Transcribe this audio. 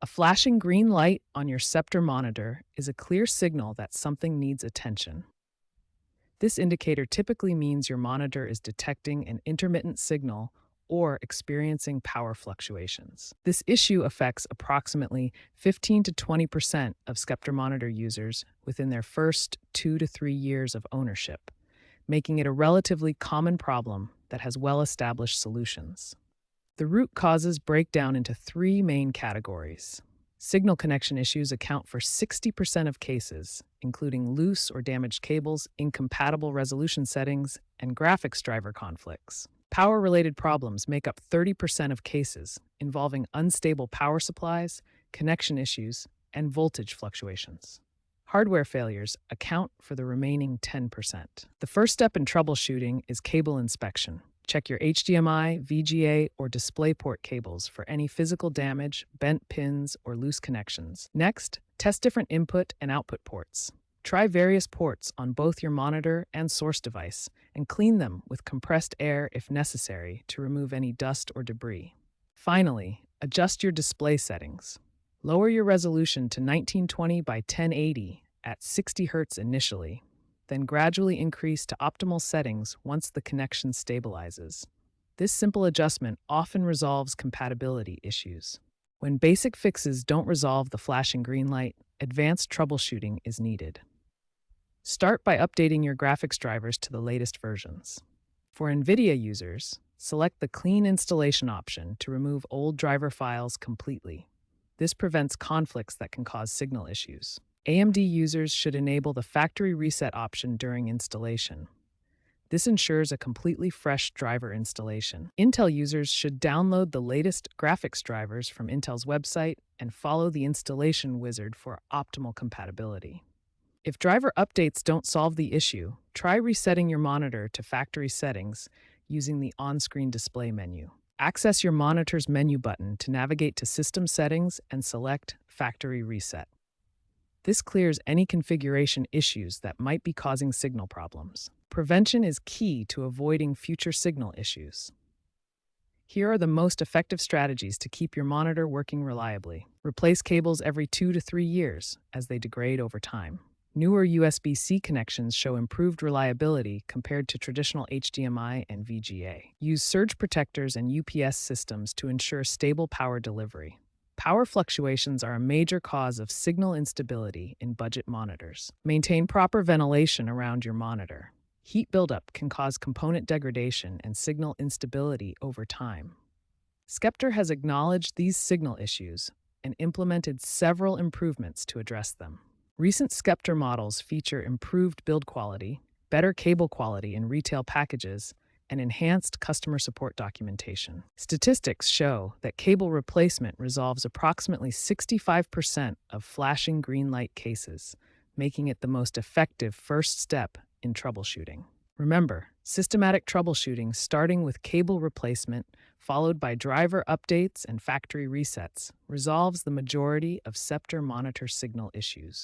A flashing green light on your Sceptre monitor is a clear signal that something needs attention. This indicator typically means your monitor is detecting an intermittent signal or experiencing power fluctuations. This issue affects approximately 15 to 20% of Sceptre monitor users within their first 2 to 3 years of ownership, making it a relatively common problem that has well-established solutions. The root causes break down into three main categories. Signal connection issues account for 60% of cases, including loose or damaged cables, incompatible resolution settings, and graphics driver conflicts. Power-related problems make up 30% of cases, involving unstable power supplies, connection issues, and voltage fluctuations. Hardware failures account for the remaining 10%. The first step in troubleshooting is cable inspection. Check your HDMI, VGA, or DisplayPort cables for any physical damage, bent pins, or loose connections. Next, test different input and output ports. Try various ports on both your monitor and source device, and clean them with compressed air if necessary to remove any dust or debris. Finally, adjust your display settings. Lower your resolution to 1920 by 1080 at 60 Hz initially, then gradually increase to optimal settings once the connection stabilizes. This simple adjustment often resolves compatibility issues. When basic fixes don't resolve the flashing green light, advanced troubleshooting is needed. Start by updating your graphics drivers to the latest versions. For NVIDIA users, select the Clean Installation option to remove old driver files completely. This prevents conflicts that can cause signal issues. AMD users should enable the Factory Reset option during installation. This ensures a completely fresh driver installation. Intel users should download the latest graphics drivers from Intel's website and follow the installation wizard for optimal compatibility. If driver updates don't solve the issue, try resetting your monitor to factory settings using the on-screen display menu. Access your monitor's menu button to navigate to System Settings and select Factory Reset. This clears any configuration issues that might be causing signal problems. Prevention is key to avoiding future signal issues. Here are the most effective strategies to keep your monitor working reliably. Replace cables every 2 to 3 years as they degrade over time. Newer USB-C connections show improved reliability compared to traditional HDMI and VGA. Use surge protectors and UPS systems to ensure stable power delivery. Power fluctuations are a major cause of signal instability in budget monitors. Maintain proper ventilation around your monitor. Heat buildup can cause component degradation and signal instability over time. Sceptre has acknowledged these signal issues and implemented several improvements to address them. Recent Sceptre models feature improved build quality, better cable quality in retail packages, and enhanced customer support documentation. Statistics show that cable replacement resolves approximately 65% of flashing green light cases, making it the most effective first step in troubleshooting. Remember, systematic troubleshooting starting with cable replacement, followed by driver updates and factory resets, resolves the majority of Sceptre monitor signal issues.